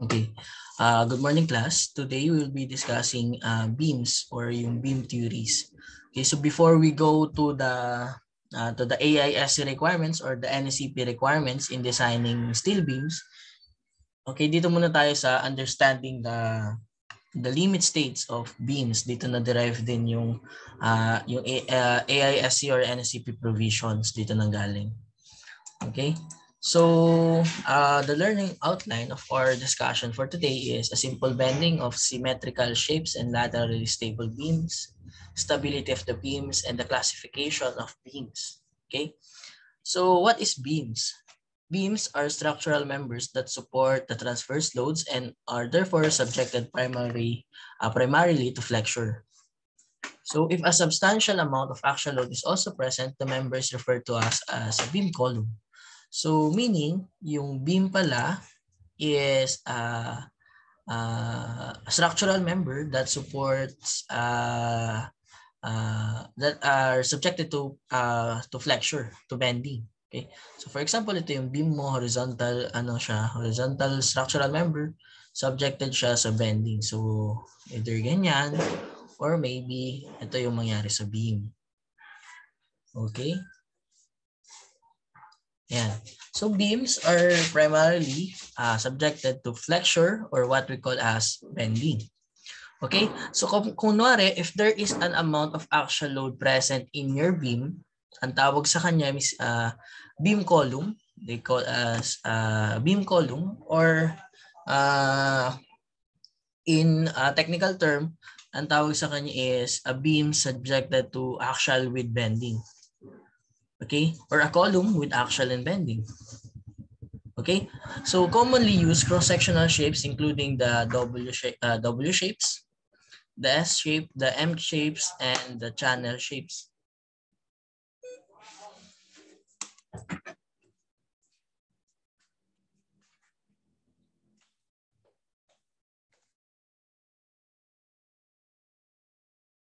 Okay. Good morning, class. Today we will be discussing beams or yung beam theories. Okay, so before we go to the AISC requirements or the NSCP requirements in designing steel beams, okay, dito muna tayo sa understanding the limit states of beams. Dito na derive din yung AISC or NSCP provisions dito nang galing. Okay. So, the learning outline of our discussion for today is a simple bending of symmetrical shapes and laterally stable beams, stability of the beams, and the classification of beams. Okay, so what is beams? Beams are structural members that support the transverse loads and are therefore subjected primarily to flexure. So if a substantial amount of axial load is also present, the member is referred to as a beam column. So meaning, yung beam pala is a structural member that supports that are subjected to flexure, to bending. Okay? So for example, ito yung beam mo, horizontal structural member, subjected siya sa bending. So either ganyan or maybe ito yung mangyari sa beam. Okay? Yeah. So beams are primarily subjected to flexure or what we call as bending. Okay? So kunwari, if there is an amount of axial load present in your beam, ang tawag sa kanya is beam column. They call as beam column, or in technical term, ang tawag sa kanya is a beam subjected to axial with bending. Okay? Or a column with axial and bending. Okay? So commonly used cross-sectional shapes including the W shapes, the S shape, the M shapes, and the channel shapes.